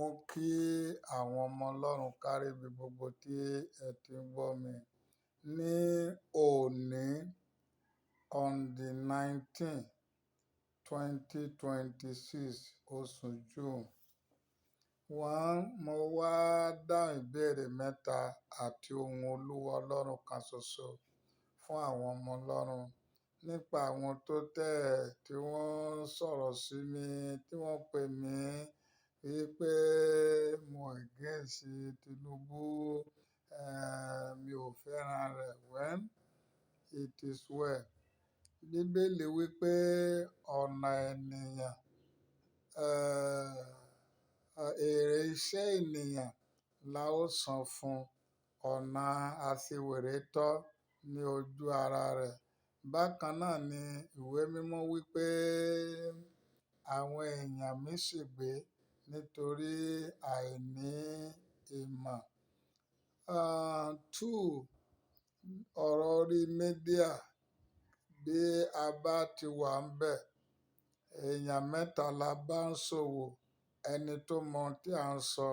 Mo kí àwọn ọmọ Ọlọ́run kárí ibi gbogbo tí ẹ ti ń gbọ́ mi. Ní òní, on the 19th, 2026, oṣù June. Mo wá dáhùn ìbéèrè mẹ́ta àti ohun Olúwa Ọlọ́run kan ṣoṣo fún àwọn ọmọ Ọlọ́run nípa àwọn tó tẹ̀ tí wọ́n sọ̀rọ̀ sí mi, tí wọ́n pè mí wípé mo against Tinubu, mi ò fẹ́ràn rẹ̀. Well, it is well. Bíbélì wípé ọ̀nà ènìyàn, èrè iṣẹ́ ènìyàn la ó san fún ọ̀nà aṣiwèrè tọ́ ní ojú ara rẹ̀. Bákan náà ni ìwé mímọ́ wípé àwọn èèyàn mi ṣègbé nítorí àìní ìmọ̀. Two, ọ̀rọ̀ orí mídíà bí a bá ti wà ń bẹ̀, èèyàn mẹ́ta la bá ń ṣòwò, ẹni tó mọ ohun tí à ń sọ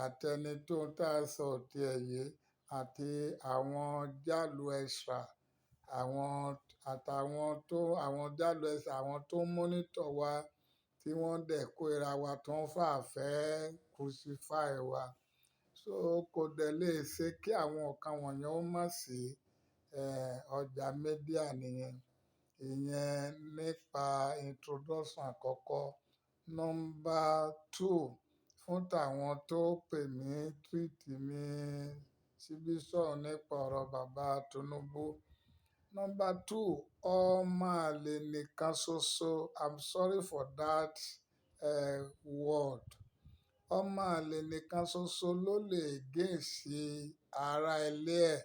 àti ẹni tó ń tà sọ òtí ẹ̀yẹ àti àwọn jálù ẹ̀ṣà, àwọn jálù ẹ̀ṣà, àwọn tó ń monitor wa tí wọ́n dẹ̀ kórìíra wa tó ń fẹ́ crucify wa. So kò dẹ̀ lè ṣe kí àwọn nǹkan wọ̀nyẹn ó má sí ọjà mídíà nìyẹn. Ìyẹn nípa introduction àkọ́kọ́. Number two, fún tàwọn tó pè mí, tweet mi, síbí sọ̀rọ̀ nípa ọ̀rọ̀ bàbá Tinubu. Number two, ọmọ àlè nìkan ṣoṣo. I'm sorry for that word. Ọmọ àlè nìkan ṣoṣo ló lè against ara ilé ẹ̀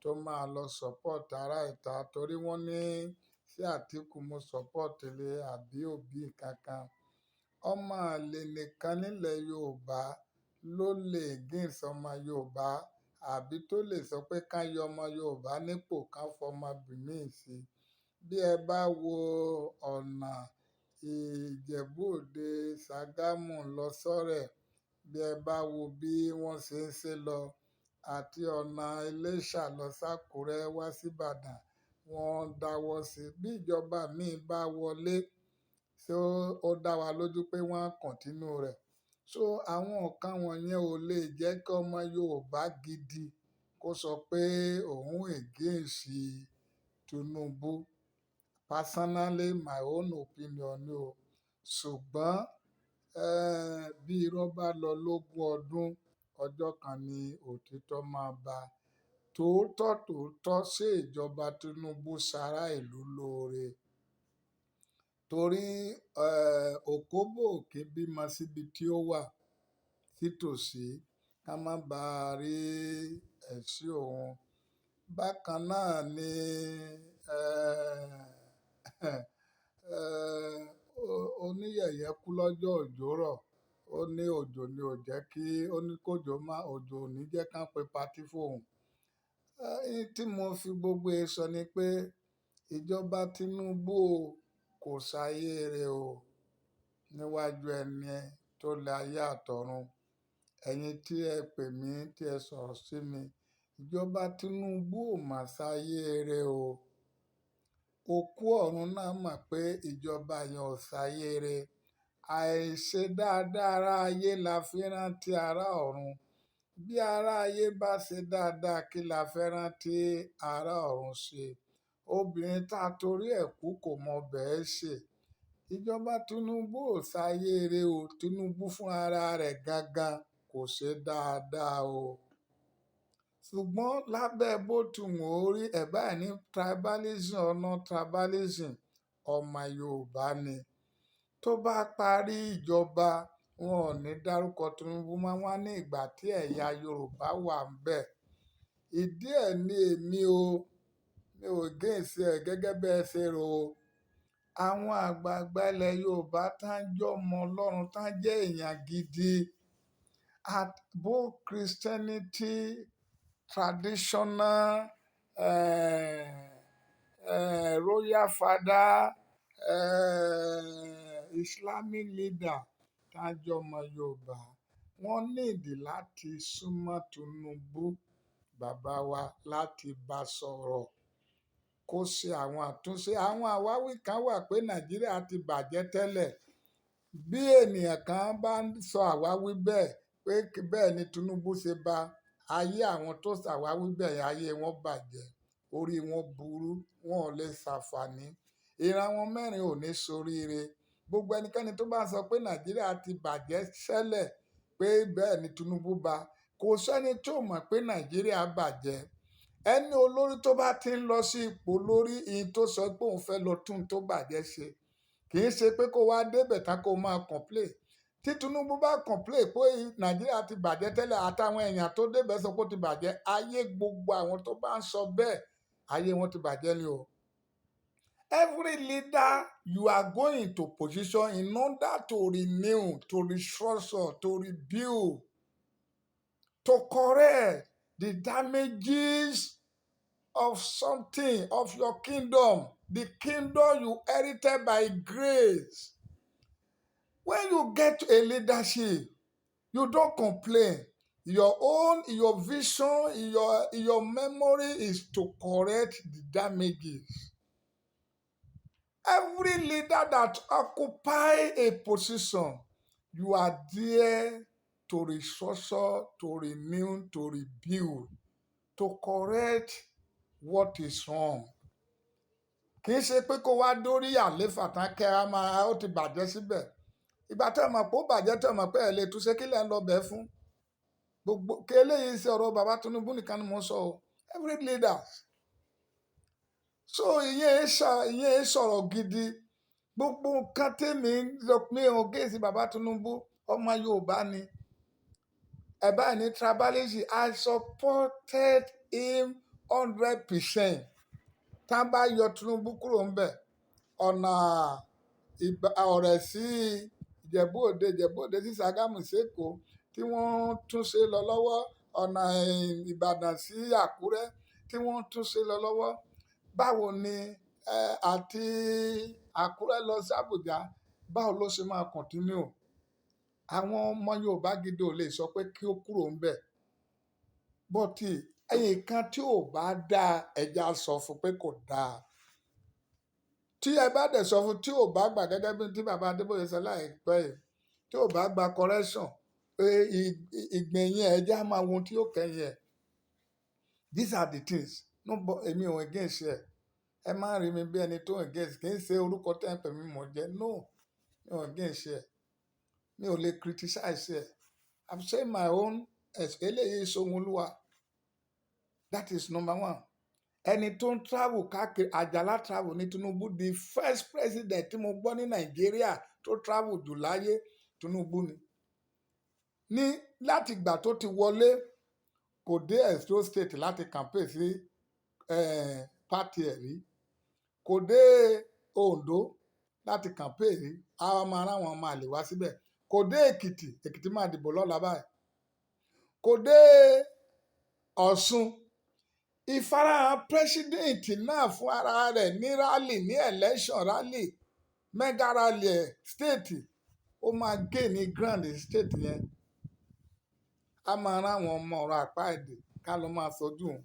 tó máa lọ support ara ìta torí wọ́n ní sí Àtíkù mo support lé àbí òbí kankan. Ọmọ àlè nìkan nílẹ̀ Yorùbá ló lè against ọmọ Yorùbá àbí tó lè sọ pé ká yọ ọmọ Yorùbá nípò ká fọmọ Benin sí. Bí ẹ bá wo ọ̀nà Ìjẹ̀bú Òde, Ṣàgámù lọ sọ́rẹ̀, bí ẹ bá wo bí wọ́n ṣe ń ṣe lọ àti ọ̀nà Iléṣà lọ s'Ákúrẹ́ wá sí Ìbàdàn, wọ́n dáwọ́ sí. Bí ìjọba míì bá wọlé, so ó dá wa lójú pé wọ́n á continue rẹ̀. So àwọn nǹkan wọ̀nyẹn ò lè jẹ́ kí ọmọ Yorùbá gidi kó sọ pé òun against Tinubu. Personally, my own opinion ni o. Ṣùgbọ́n bí irọ́ bá lọ lógún ọdún, ọjọ́ kan ni òtítọ́ máa bá. Tòótọ́ ṣe ìjọba Tinubu ṣará ìlú lóore. Torí òkóbó kì í bímọ síbi tí ó wà sítòsí ká má ba rí ẹ̀sí òun. Bákan náà ni oníyẹ̀yẹ́ kú lọ́jọ́ òjò rọ̀. Ó ní òjò ni ò jẹ́ kí, ó ní kójò má, òjò ò ní jẹ́ ká pe party fóun. Tí mo fi gbogbo sọ ni pé ìjọba Tinubu kò ṣayé rẹ̀ o níwájú ẹni tó láyé àtọ̀run. Ẹ̀yin tí ẹ pè mí, tí ẹ sọ̀rọ̀ sí mi, ìjọba Tinubu ò mà ṣayé rẹ̀ o. Òkú ọ̀run náà mọ̀ pé ìjọba yẹn ò ṣayé rẹ̀. Àìṣe dáadáa ará ayé la fi rántí ará ọ̀run. Bí ará ayé bá ṣe dáadáa kí la fẹ́ rántí ará ọ̀run ṣe. Obìnrin tá torí ẹ̀ kú kò mọ bẹ́ẹ̀ ṣe. Ìjọba Tinubu ò ṣayé rẹ̀ o. Tinubu fún ara rẹ̀ gangan kò ṣe dáadáa o. Ṣùgbọ́n lábẹ́ bó ti wù ó rí ẹ̀ báyìí ní tribalism or not tribalism, ọmọ Yorùbá ni. Tó bá parí ìjọba, wọn ò ní dárúkọ Tinubu mọ́, wọ́n ní ìgbà tí ẹ̀yà Yorùbá wà ń bẹ̀. Ìdí ẹ̀ ni èmi o, mi ò against ẹ̀ gẹ́gẹ́ bí ẹ ṣe rò ó. Àwọn àgbààgbà ilẹ̀ Yorùbá tá ń jẹ́ ọmọ Ọlọ́run, tá ń jẹ́ èèyàn gidi, at both Christianity, traditional, royal father, Islamic leader tá ń jẹ́ ọmọ Yorùbá, wọ́n nídìí láti súnmọ́ Tinubu bàbá wa láti bá sọ̀rọ̀ kó ṣe àwọn àtúnṣe. Àwọn àwáwí kan wà pé Nàìjíríà ti bàjẹ́ tẹ́lẹ̀. Bí ènìyàn kan bá ń sọ àwáwí bẹ́ẹ̀ pé bẹ́ẹ̀ ni Tinubu ṣe ba ayé àwọn tó ṣàwáwí bẹ́ẹ̀ ayé wọn bàjẹ́, orí wọn burú, wọn ò lè ṣàǹfààní, ìran wọn mẹ́rin ò ní soríire. Gbogbo ẹnikẹ́ni tó bá sọ pé Nàìjíríà ti bàjẹ́ ṣẹlẹ̀ pé bẹ́ẹ̀ ni Tinubu ba, kò sẹ́ni tó mọ̀ pé Nàìjíríà bàjẹ́. Ẹni olórí tó bá ti ń lọ sí ipò lórí ìyìn tó sọ pé òun fẹ́ lọ tún tó bàjẹ́ ṣe, kì í ṣe pé kó wá débẹ̀ tán kó máa complain. Tí Tinubu bá complain pé Nàìjíríà ti bàjẹ́ tẹ́lẹ̀ àtàwọn èèyàn tó débẹ̀ sọ pé ó ti bàjẹ́, ayé gbogbo àwọn tó bá ń sọ bẹ́ẹ̀ ayé wọn ti bàjẹ́ ni o. Every leader you are going to position in order to renew, to restructure, to rebuild, to correct the damages of something, of your kingdom, the kingdom you inherited by grace. When you get a leadership, you don't complain. Your vision, your memory is to correct the damages. Every leader that occupy a position, you are there to restructure, to renew, to rebuild, to correct what is wrong. Kì í ṣe pé kó wá dórí àléfà tán kẹ́ ẹ máa ó ti bàjẹ́ síbẹ̀. Ìgbà tẹ́ ẹ mọ̀ pé ó bàjẹ́ tẹ́ ẹ mọ̀ pé ẹ lè túnṣe kí lẹ́ ń lọ bẹ̀ fún. Gbogbo kí eléyìí ṣe ọ̀rọ̀ bàbá Tinubu nìkan ni mo sọ o. Every leader. So ìyẹn sọ̀rọ̀ gidi. Gbogbo nǹkan tèmi lọ pé òun gèsì bàbá Tinubu ọmọ Yorùbá ni. Ẹ báyìí ní tribalism, I supported him 100%. Tá bá yọ Tinubu kúrò ńbẹ̀, ọ̀nà ọ̀rẹ́ sí Ìjẹ̀bú Òde sí Ṣàgámù s'Ékòó tí wọ́n tún ṣe lọ lọ́wọ́, ọ̀nà Ìbàdàn sí Àkúrẹ́ tí wọ́n tún ṣe lọ lọ́wọ́. Báwo ni àti Àkúrẹ́ lọ sí Àbújá, báwo ló ṣe máa continue? Àwọn ọmọ Yorùbá gidi ò lè sọ pé kí ó kúrò ńbẹ̀. Bọ́tì ẹ̀yìn kan tí ò bá dáa ẹja sọ fún pé kò dáa. Tí ẹ bá dẹ̀ sọ fún tí ò bá gbà gẹ́gẹ́ bí tí bàbá Adébóyè sọ láìpẹ́ yìí, tí ò bá gba correction, ìgbẹ̀yìn ẹja máa wo tí ó kẹ́yìn ẹ̀. These are the things. No, èmi ò against ẹ̀. Ẹ má rí mi bí ẹni tó against, kì í ṣe orúkọ tẹ́ ń pè mí mọ̀ jẹ́. No, mi ò against ẹ̀. Mi ò lè criticize ẹ̀. I'm saying my own eléyìí Ṣóhunolúwa. That is number one. Ẹni tó ń travel káàkiri, Àjàlá travel ní Tinubu, the first president tí mo gbọ́ ní Nàìjíríà tó travel jù láyé, Tinubu ni. Láti ìgbà tó ti wọlé, kò dé Edo State láti campaign sí party ẹ̀ rí. Kò dé Ondo láti campaign rí. Àwọn ọmọ ara wọn máa lè wá síbẹ̀. Kò dé Èkìtì máa dìbò lọ́la báyìí. Kò dé Ọ̀ṣun. Ìfarahàn president náà fún ara rẹ̀ ní rally, ní election rally, mega rally state, ó máa gain ní grand state yẹn. A máa rán àwọn ọmọ ọ̀rọ̀ àpá èdè ká lọ máa sojú òun.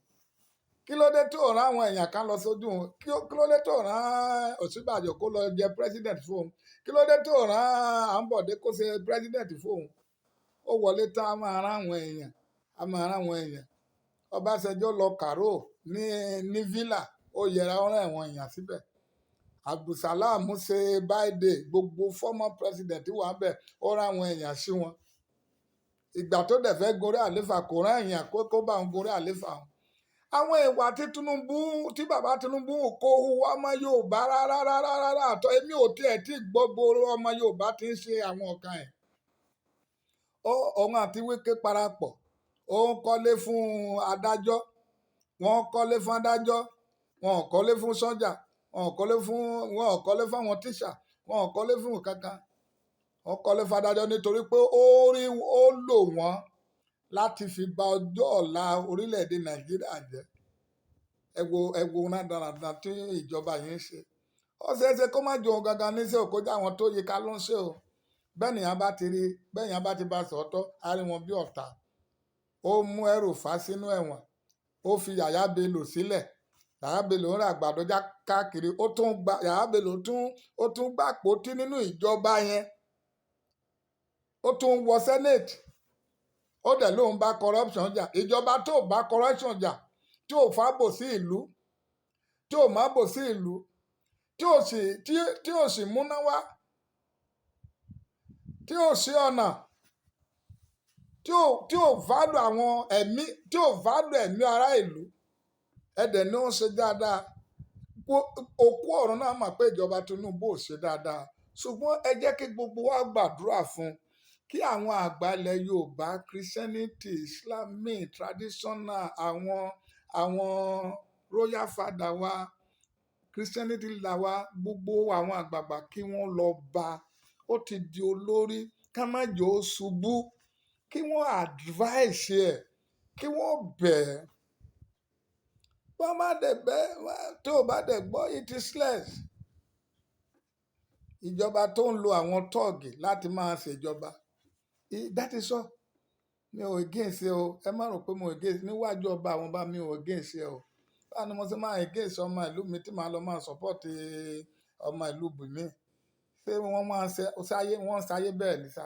Kí ló dé tó rán àwọn èèyàn ká lọ sojú òun? Kí ló dé tó rán Ọ̀ṣínbàjò kó lọ jẹ president fóun? Kí ló dé tó rán Àǹbọ̀dé kó ṣe president fóun? Ó wọlé tán a máa rán àwọn èèyàn. Ọbásanjọ́ lọ kàró ní villa, ó yẹra ọ̀ràn ẹ̀wọ̀n èèyàn síbẹ̀. Abdulsalam ṣe birthday, gbogbo former president wà bẹ̀, ó rán àwọn èèyàn sí wọn. Ìgbà tó dẹ̀ fẹ́ gorí àléfà kò rán èèyàn kó bá òun gorí àléfà wọn. Àwọn ìwà tí bàbá Tinubu kò hùwà ọmọ Yorùbá rárá àtọ èmi ò tiẹ̀ tí gbọ́ gbòòrò ọmọ Yorùbá ti ń ṣe àwọn ọ̀kan ẹ̀. Òun àti Wike parapọ̀, òun kọ́lé fún adájọ́, wọ́n kọ́lé fún adájọ́, wọ́n kọ́lé fún sọ́jà, wọ́n kọ́lé fún àwọn tíṣà, wọ́n kọ́lé fún kankan. Wọ́n kọ́lé fún adájọ́ nítorí pé ó lò wọ́n láti fi bà ọjọ́ ọ̀la orílẹ̀-èdè Nàìjíríà jẹ́. Ẹ wo rádaràda tí ìjọba yìí ń ṣe. Ó ṣeé ṣe kó má jọ òun gangan ní ṣe òkójá àwọn tó yẹ ká ló ń ṣe o. bẹ́ẹ̀nìyàn bá ti rí bẹ́ẹ̀nìyàn bá ti bá sọ̀tọ̀ á rí wọn bí ọ̀tá. Ó mú El-Rufai sínú ẹ̀wọ̀n, ó fi Yahaya Bello sílẹ̀. Yahaya Bello ń ra àgbàdo káàkiri, Yahaya Bello ó tún gbà pótí nínú ìjọba yẹn, ó tún wọ senate, ó dẹ̀ lóun bá corruption jà. Ìjọba tó bá corruption jà, tí ò fábò sí ìlú, tí ò mábò sí ìlú, tí ò sì múná wá, tí ò sí ọ̀nà, tí ò value àwọn ẹ̀mí, tí ò value ẹ̀mí ará ìlú, ẹ̀dẹ̀ ni ó ń ṣe dáadáa. Òkú ọ̀run náà mọ̀ pé ìjọba Tinubu ò ṣe dáadáa, ṣùgbọ́n ẹ jẹ́ kí gbogbo wa gbàdúrà fún kí àwọn àgbà ilẹ̀ Yorùbá, Christianity, Islamic, traditional, àwọn royal father wa, Christianity là wa, gbogbo àwọn àgbààgbà kí wọ́n lọ bá. Ó ti di olórí, ká má jẹ́ ó ṣubú, kí wọ́n advice ẹ̀, kí wọ́n bẹ̀ ẹ́. Wọ́n má dẹ̀ bẹ́ẹ̀ tó bá dẹ̀ gbọ́ it is less. Ìjọba tó ń lo àwọn tọ́ọ̀gì láti máa ṣèjọba, that is all. Mi ò against ẹ o, ẹ má rò pé mo against níwájú ọba àwọn ọba, mi ò against ẹ o. Báwo ni mo ṣe máa against ọmọ ìlú mi tí màá lọ máa support ọmọ ìlú bùnmí? Ṣé wọ́n máa ń ṣayé bẹ́ẹ̀ ní sá?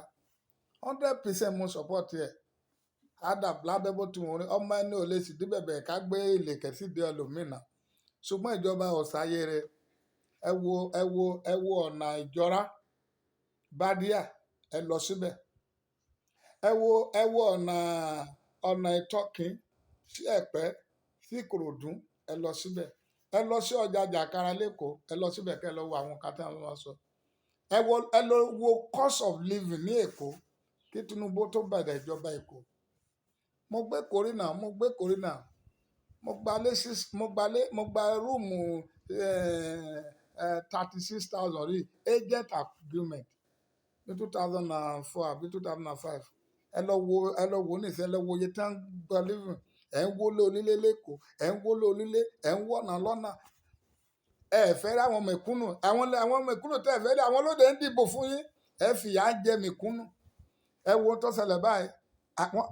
100% mo support ẹ̀. Adab lábẹ́ bó ti wọ́n rí, ọmọ ẹni ò lè sì dí bẹ̀bẹ̀ ká gbé ìlẹ̀kẹ̀ sí di ẹlòmíràn. Ṣùgbọ́n ìjọba ọ̀sáyé rẹ̀, ẹ wo ọ̀nà ìjọra Bádíà, ẹ lọ síbẹ̀. Ẹ wo ọ̀nà ìtọ́kìn sí Ẹ̀pẹ́, sí Ìkòròdú, ẹ lọ síbẹ̀. Ẹ lọ sí ọjà Jàkárà lẹ́kọ̀ọ́, ẹ lọ síbẹ̀ kẹ́ ẹ lọ wo àwọn nǹkan tí wọ́n sọ. Ẹ lọ wo cost of living ní Èkó kí Tinubu tó bẹ̀rẹ̀ ìjọba Èkó. Mo gbé kórìnà, mo gba rúùmù 36,000 rí agent agreement ní 2004 àbí 2005. Ẹ lọ wo nísìnyí, ẹ lọ wo iye tí wọ́n ń gba living. Ẹ̀ ń wọlé onílé lẹ́kọ̀ọ́, ẹ̀ ń wọlé onílé, ẹ̀ ń wọ̀nà lọ́nà. Ẹ fẹ́ rí àwọn mẹ̀kúnnù, àwọn mẹ̀kúnnù tẹ́ ẹ fẹ́ rí, àwọn lóde ń dìbò fún yín. Ẹ fìyà jẹ mẹ̀kúnnù. Ẹ wo tó ṣẹlẹ̀ báyìí,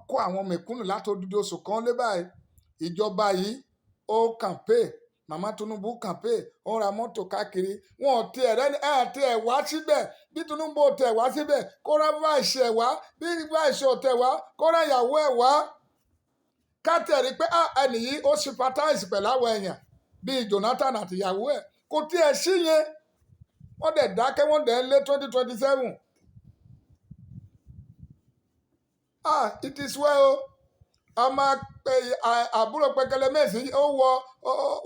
kó àwọn mẹ̀kúnnù láti odidi oṣù kan lé báyìí. Ìjọba yìí ó campaign, Màmá Tinubu campaign, ó ń ra mọ́tò káàkiri. Wọn ò tiẹ̀ rẹ́ni, tiẹ̀ wá síbẹ̀. Bí Tinubu ò tẹ̀ wá síbẹ̀, kó rá vice ẹ̀ wá. Bí vice ò tẹ̀ wá, kó rá ìyàwó ẹ̀ wá. Ká tẹ̀ rí pé ẹnì yìí ó sympathize pẹ̀lú àwọn èèyàn bíi Jonathan àti ìyàwó ẹ̀. Kò tiẹ̀ sí yẹn. Wọ́n dẹ̀ dákẹ́, wọ́n dẹ̀ ń lé 2027. It is well. Ọmọ àbúrò Pẹ̀kẹ́lẹ́ Mèsì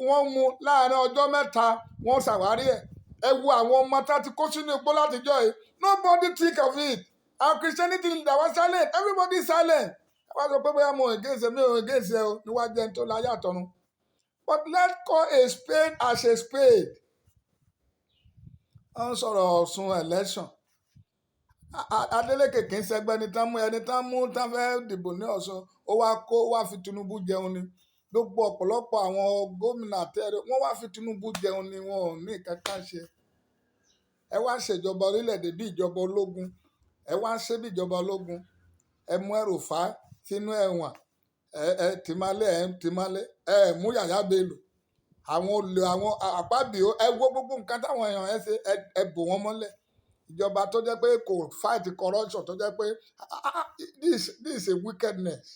wọ́n mú láàrin ọjọ́ mẹ́ta, wọ́n ṣàwárí ẹ̀. Ẹ wo àwọn ọmọ tá ti kó sínú igbó látijọ́ yìí. Nobody think of it. Our Christianity leader was silent. Everybody is silent. Ẹ wá sọ pé bóyá mo against ẹ, mi ò against ẹ o, níwájú ẹni tó láyé àtọ̀run. But let's call a spade as a spade. Wọ́n ń sọ̀rọ̀ Ọ̀ṣun election. Adeleke kì í ṣẹgbẹ́ ẹni tán mú tán fẹ́ dìbò ní Ọ̀ṣun, ó wá fi Tinubu jẹun ni. Gbogbo ọ̀pọ̀lọpọ̀ àwọn gómìnà àtẹ̀rẹ̀ wọ́n wá fi Tinubu jẹun ni, wọn ò ní kankan ṣe. Ẹ wá ṣèjọba orílẹ̀-èdè bí ìjọba ológun, ẹ wá ṣe bí ìjọba ológun. Ẹ mú El-Rufai sínú ẹ̀wọ̀n, ẹ tìmálé, ẹ mú Yahaya Bello. Àwọn olè, àwọn Akpabio, ẹ wo gbogbo nǹkan táwọn èèyàn ẹ ṣe, ẹ bò wọ́n mọ́lẹ̀. Ìjọba tó jẹ́ pé kò fight corruption, tó jẹ́ pé this is a wickedness.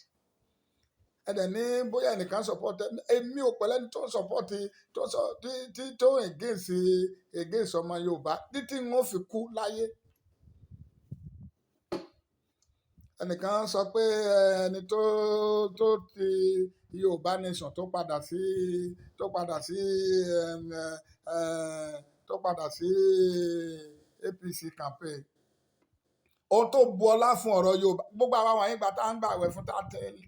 Ẹ̀dẹ̀ ní bóyá ẹnìkan support èmi ò pẹ̀lẹ́ ní tó ń support tó against ọmọ Yorùbá títí wọn fi kú láyé. Ẹnìkan sọ pé ẹni tó ti Yorùbá nation tó padà sí APC campaign. Ohun tó bu ọlá fún ọ̀rọ̀ Yorùbá, gbogbo àwọn àwọn àyígbà tá ń gbà wẹ̀ fún tá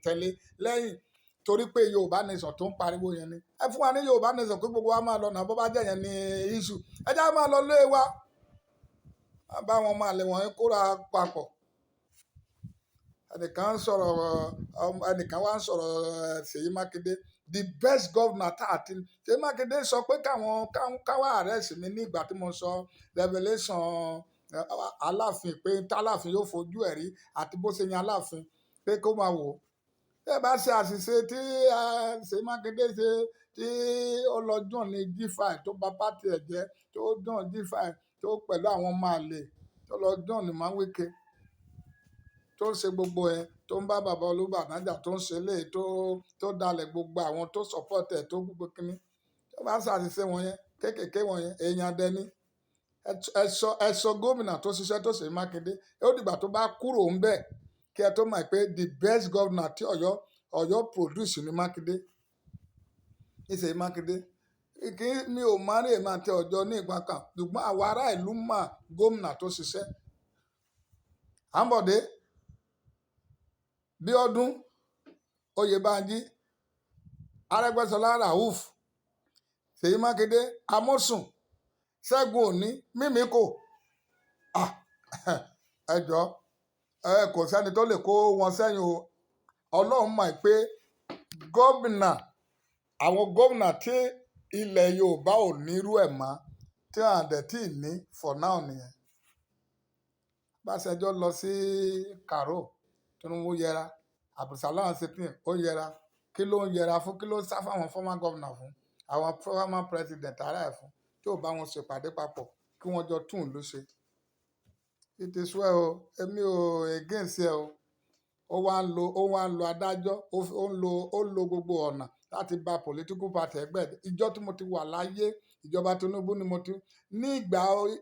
tẹ̀lé lẹ́yìn torí pé Yorùbá nation tó ń pariwo yẹn ni. Ẹ fún wa ní Yorùbá nation pé gbogbo wa máa lọ náà, bó bá jẹ́ yẹn ní issue. Ẹ já máa lọ lé wa. Báwọn máa lè wọ̀nyí kóra papọ̀. Ẹnìkan wá ń sọ̀rọ̀ Ṣèyí Mákindé, the best governor àti Ṣèyí Mákindé sọ pé káwọn arrest mi ní ìgbà tí mo sọ Revelation aláàfin pé táláàfin yóò fojú ẹ̀ rí àti bó ṣe yan aláàfin pé kó máa wò ó. Tẹ́ ẹ bá ṣe àṣìṣe tí Ṣèyí Mákindé ṣe tí ó lọ dùn ní G5 tó bà pátì ẹ̀ jẹ́ tó dùn G5 tó pẹ̀lú àwọn ọmọ àlè tó lọ dùn ní Wike tó ń ṣe gbogbo ẹ̀ tó ń bá bàbá Olúbàdàn jà tó ń ṣe lé tó dalẹ̀ gbogbo àwọn tó support ẹ̀ tó gbogbo kínní. Tẹ́ ẹ bá ṣàṣìṣe wọ̀nyẹn kéékèèké wọ̀nyẹn èèyàn dẹni ẹ̀sọ́ gómìnà tó ṣiṣẹ́ tó Ṣèyí Mákindé ó dìgbà tó bá kúrò ń bẹ̀ kí ẹ tó mọ̀ pé the best governor tí Ọ̀yọ́ produce ní Mákindé ní Ṣèyí Mákindé kí mi ò má rí èèmọ̀ àti Ọ̀yọ́ ní ìgbà kan ṣùgbọ́n àwa ará ìlú mọ̀ gómìnà tó ṣiṣẹ́. Àǹbọ̀dé Bíọ́dún Oyèbánjí Arẹ́gbẹ́ṣọlá Rauf Ṣèyí Mákindé Amosun Ṣẹ́gun Òní Mímíkò ẹjọ́ kò sẹ́ni tó lè kó wọn sẹ́yìn o. Ọlọ́run mọ̀ pé àwọn gómìnà tí ilẹ̀ Yorùbá ò nírú ẹ̀ mọ́ tí wọ́n dẹ̀ tí ì ní for now nìyẹn. Báṣẹjọ́ lọ sí Karo Tinubu yẹra Abdulsalam Sitin ó yẹra kí ló ń yẹra fún kí ló ń sá fáwọn former governor fún àwọn former president ara ẹ̀ fún tí ò bá wọn ṣèpàdé papọ̀ kí wọ́n jọ tún ìlú ṣe. It is well o èmi ò against ẹ o ó wá ń lo adájọ́ ó ń lo gbogbo ọ̀nà láti ba political party ẹgbẹ́ ìjọ tí mo ti wà láyé ìjọba Tinubu ni mo ti ní ìgbà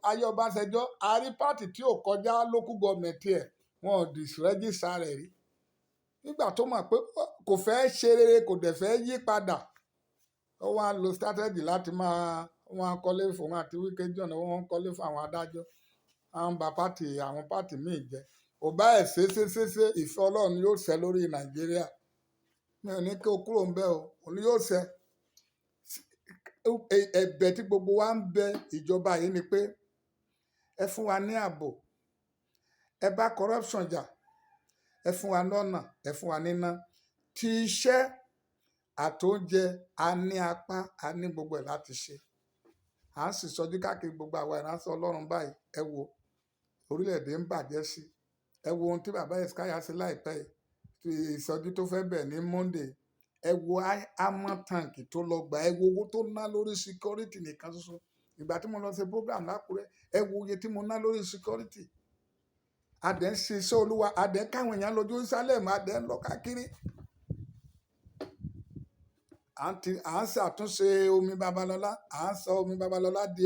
ayé Ọbásanjọ́ àrí pàtì tí ò kọjá local government ẹ̀ wọn ò disregister rẹ̀ rí nígbà tó mọ̀ pé kò fẹ́ ṣe rere kò dẹ̀ fẹ́ yí padà ó wá ń lo strategy láti máa wọn kọ́lé fún wọn àti Wike John wọn kọ́lé fún àwọn adájọ́ àwọn bá àwọn pàtì míì jẹ́ ò bá ẹ̀ ṣe ìfẹ́ Ọlọ́run yóò ṣẹ lórí Nàìjíríà mi ò ní kí o kúrò ń bẹ̀ o òun yóò ṣẹ. Ẹ̀bẹ̀ tí gbogbo wa ń bẹ ìjọba yìí ni pé ẹ fún wa ní ààbò ẹ bá corruption jà ẹ fún wa lọ́nà ẹ fún wa níná tí iṣẹ́ àtóúnjẹ a ní apá a ní gbogbo ẹ̀ láti ṣe à ń sì sọjú káàkiri gbogbo àwa ìránṣẹ́ Ọlọ́run báyìí ẹ wo orílẹ̀-èdè ń bàjẹ́ sí ẹ wo ohun tí bàbá Eskaya ṣe láìpẹ́ yìí ìsọjí tó fẹ́ bẹ̀ ní Monday ẹ wo amọ̀ táǹkì tó lọ gbà ẹ wo owó tó ná lórí security nìkan ṣoṣo ìgbà tí mo lọ ṣe program l'Ákúrẹ́ ẹ wo iye tí mo ná lórí security adẹ̀ ń ṣiṣẹ́ Olúwa adẹ̀ ń káwọn èèyàn lọ Jerusalem adẹ̀ ń lọ káàkiri à ń ṣàtúnṣe omi Babalọ́lá à ń sọ omi Babalọ́lá di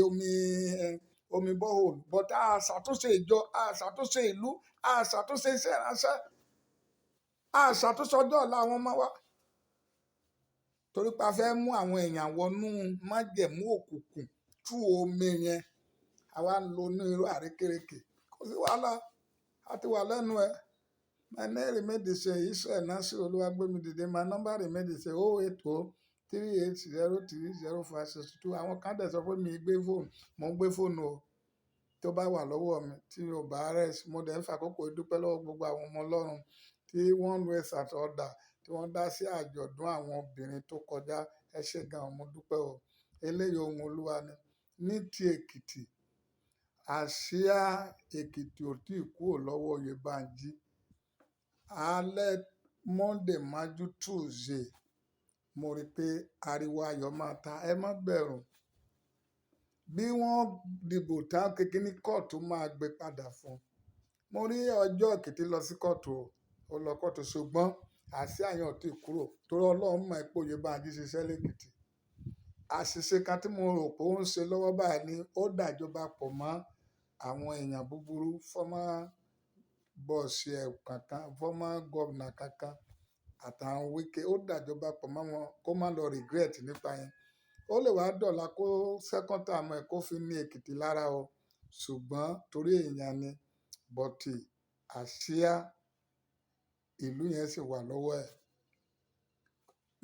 omi borehole but a ṣàtúnṣe ìjọ a ṣàtúnṣe ìlú a ṣàtúnṣe iṣẹ́ ìránṣẹ́ a ṣàtúnṣe ọjọ́ ọ̀la àwọn ọmọ wa torí pé a fẹ́ mú àwọn èèyàn wọnú májẹ̀mú òkùnkùn tú omi yẹn àwa ń lo ní irú àrékérekè kò sí wàhálà a ti wà lẹ́nu ẹ̀ my name remain the same Israel Nasir Olúwagbémidìde my number remain the same 08038030562 àwọn kan dẹ̀ sọ pé mi gbé fóònù mo ń gbé fóònù o tó bá wà lọ́wọ́ mi tí mi ò bá rest mo dẹ̀ ń fàkókò ìdúpẹ́ lọ́wọ́ gbogbo àwọn ọmọ Ọlọ́run tí wọ́n ń raise at order tí wọ́n dá sí àjọ̀dún àwọn obìnrin tó kọjá ẹ ṣé gan mo dúpẹ́ o eléyìí ohun Olúwa ni ní ti Èkìtì àsíá Èkìtì ò tí ì kúrò lọ́wọ́ Oyèbánjí alẹ́ Monday májú Tuesday mo rí i pé ariwo ayọ̀ máa ta ẹ má bẹ̀rù bí wọ́n dìbò tá kékeré kóòtù máa gbé padà fún mo rí ọjọ́ Èkìtì lọ sí kóòtù ó lọ kóòtù ṣùgbọ́n àsíá yẹn ò tí ì kúrò torí Ọlọ́run mọ̀ pé Oyèbánjí ṣiṣẹ́ lẹ́kìtì àṣìṣe kan tí mo rò pé ó ń ṣe lọ́wọ́ báyìí ni ó dàjọba pọ̀ mọ́ àwọn èèyàn búburú former bọ́ọ̀sì ẹ̀ kankan former governor kankan àtàwọn Wike ó dàjọba pọ̀ mọ́ wọn kó má lọ regret nípa yẹn ó lè wá dọ̀la kó second term ẹ̀ kó fi ní Èkìtì lára o ṣùgbọ́n torí èèyàn ni bọ̀tì àsíá ìlú yẹn sì wà lọ́wọ́ ẹ̀.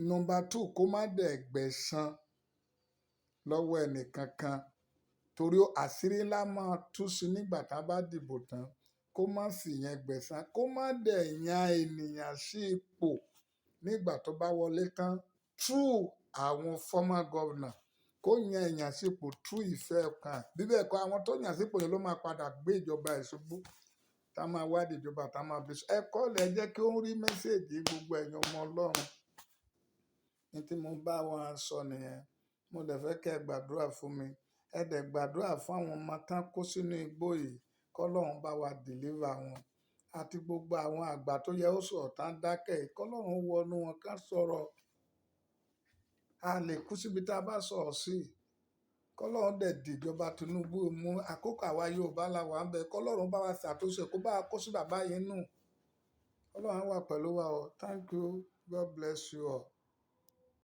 Number 2 kó má dẹ̀ gbẹ̀san lọ́wọ́ ẹnìkankan torí àṣírí ńlá máa tú sí nígbà tá a bá dìbò tán kó má sì yẹn gbẹ̀san kó má dẹ̀ yan ènìyàn sí ipò nígbà tó bá wọlé tán through àwọn former governor kó kó yan èèyàn sípò tú ìfẹ́ kan bí bẹ́ẹ̀ kọ́ àwọn tó yàn sípò yẹn ló máa padà gbé ìjọba ìṣubú tá máa wádìí ìjọba tá máa bí ẹ̀kọ́ lẹ̀ jẹ́ kí ó ń rí mẹ́sẹ̀gì gbogbo ẹ̀yin ọmọ Ọlọ́run ní tí mo bá wọn sọ nìyẹn mo dẹ̀ fẹ́ kẹ́ ẹ gbàdúrà fún mi ẹ dẹ̀ gbàdúrà fún àwọn ọmọ tán kó sínú igbó yìí kọ́lọ́run bá wa dìlíva wọn àti gbogbo àwọn àgbà tó yẹ ó sọ̀rọ̀ tán dákẹ́ kọ́lọ́run wọnú wọn ká sọ̀rọ̀ a lè kú síbi tá a bá sọ̀rọ̀ sí kọ́lọ́run dẹ̀ dìjọba Tinubu mú àkókò àwa Yorùbá la wà ń bẹ kọ́lọ́run bá wa ṣàtúnṣe kó bá wa kó sí bàbá yẹn nù kọ́lọ́run wà pẹ̀lú wa o thank you God bless you all.